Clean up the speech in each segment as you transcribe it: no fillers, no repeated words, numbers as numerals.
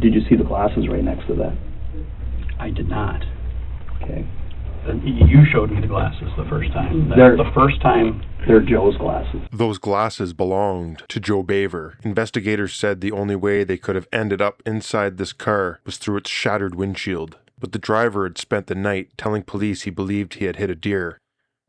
Did you see the glasses right next to that? I did not. Okay. You showed me the glasses the first time. The first time. They're Joe's glasses. Those glasses belonged to Joe Boever. Investigators said the only way they could have ended up inside this car was through its shattered windshield. But the driver had spent the night telling police he believed he had hit a deer,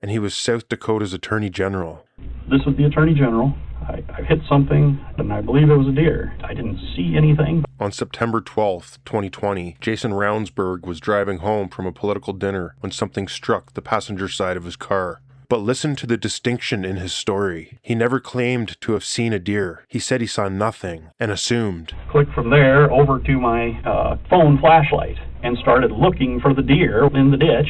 and he was South Dakota's Attorney General. This was the Attorney General. I hit something, and I believe it was a deer. I didn't see anything. On September 12th, 2020, Jason Ravnsborg was driving home from a political dinner when something struck the passenger side of his car. But listen to the distinction in his story. He never claimed to have seen a deer. He said he saw nothing and assumed. Clicked from there over to my phone flashlight and started looking for the deer in the ditch.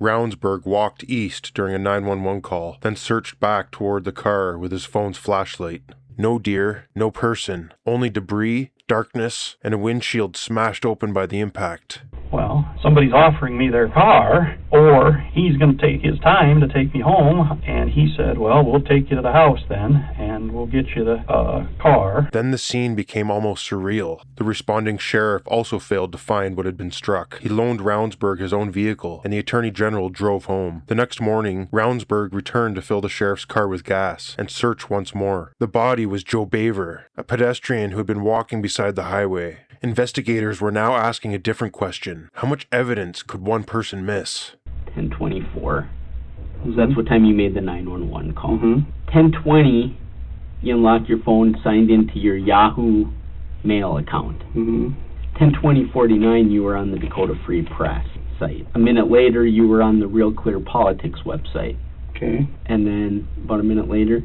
Ravnsborg walked east during a 911 call, then searched back toward the car with his phone's flashlight. No deer, no person, only debris, darkness, and a windshield smashed open by the impact. Well, somebody's offering me their car, or he's going to take his time to take me home, and he said, well, we'll take you to the house then, and we'll get you the car. Then the scene became almost surreal. The responding sheriff also failed to find what had been struck. He loaned Ravnsborg his own vehicle, and the Attorney General drove home. The next morning, Ravnsborg returned to fill the sheriff's car with gas, and search once more. The body was Joe Boever, a pedestrian who had been walking beside the highway. Investigators were now asking a different question. How much evidence could one person miss? 10:24. That's what time you made the 911 call. 10:20, you unlocked your phone, signed into your Yahoo Mail account. 10:20:49, you were on the Dakota Free Press site. A minute later, you were on the Real Clear Politics website. Okay. And then about a minute later,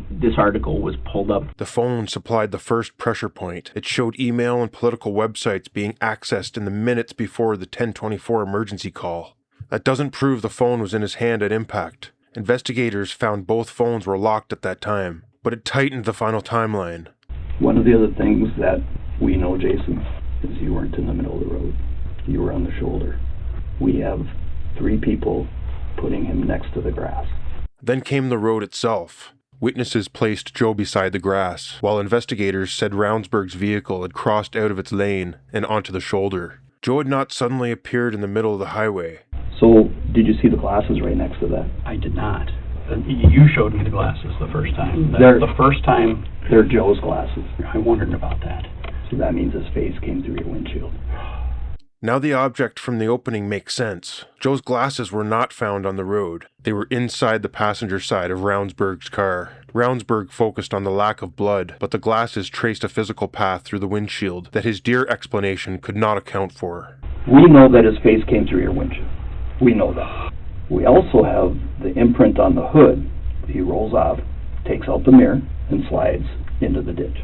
this article was pulled up. The phone supplied the first pressure point. It showed email and political websites being accessed in the minutes before the 10:24 emergency call. That doesn't prove the phone was in his hand at impact. Investigators found both phones were locked at that time, but it tightened the final timeline. One of the other things that we know, Jason, is you weren't in the middle of the road. You were on the shoulder. We have 3 people putting him next to the grass. Then came the road itself. Witnesses placed Joe beside the grass, while investigators said Ravnsborg's vehicle had crossed out of its lane and onto the shoulder. Joe had not suddenly appeared in the middle of the highway. So, did you see the glasses right next to that? I did not. You showed me the glasses the first time. The first time. They're Joe's glasses. I wondered about that. So that means his face came through your windshield. Now the object from the opening makes sense. Joe's glasses were not found on the road. They were inside the passenger side of Ravnsborg's car. Ravnsborg focused on the lack of blood, but the glasses traced a physical path through the windshield that his deer explanation could not account for. We know that his face came through your windshield. We know that. We also have the imprint on the hood. He rolls off, takes out the mirror, and slides into the ditch.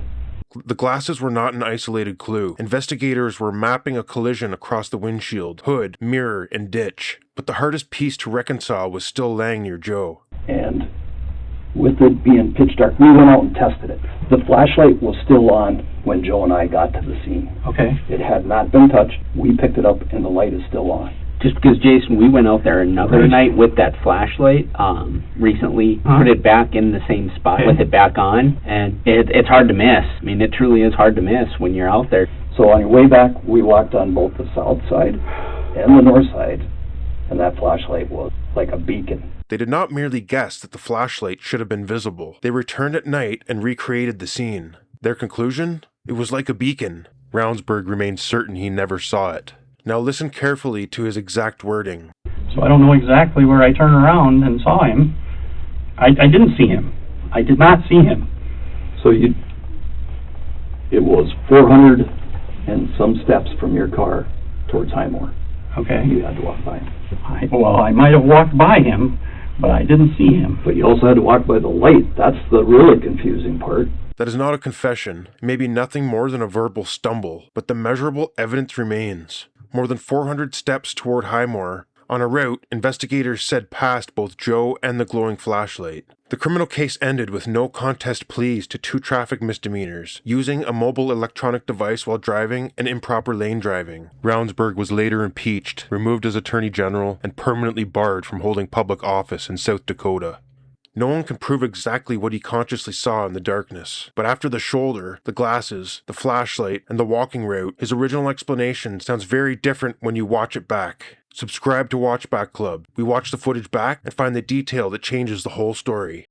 The glasses were not an isolated clue. Investigators were mapping a collision across the windshield, hood, mirror, and ditch. But the hardest piece to reconcile was still laying near Joe. And with it being pitch dark, we went out and tested it. The flashlight was still on when Joe and I got to the scene. Okay. It had not been touched. We picked it up, and the light is still on. Just because, Jason, we went out there another night with that flashlight recently, put it back in the same spot with it back on, and it's hard to miss. I mean, it truly is hard to miss when you're out there. So on your way back, we walked on both the south side and the north side, and that flashlight was like a beacon. They did not merely guess that the flashlight should have been visible. They returned at night and recreated the scene. Their conclusion? It was like a beacon. Ravnsborg remained certain he never saw it. Now listen carefully to his exact wording. So I don't know exactly where I turned around and saw him. I didn't see him. I did not see him. So it was 400 and some steps from your car towards Highmore. Okay. You had to walk by him. I might have walked by him, but I didn't see him. But you also had to walk by the light. That's the really confusing part. That is not a confession, maybe nothing more than a verbal stumble, but the measurable evidence remains. More than 400 steps toward Highmore, on a route investigators said passed both Joe and the glowing flashlight. The criminal case ended with no contest pleas to 2 traffic misdemeanors, using a mobile electronic device while driving and improper lane driving. Ravnsborg was later impeached, removed as Attorney General, and permanently barred from holding public office in South Dakota. No one can prove exactly what he consciously saw in the darkness, but after the shoulder, the glasses, the flashlight, and the walking route, his original explanation sounds very different when you watch it back. Subscribe to Watchback Club. We watch the footage back and find the detail that changes the whole story.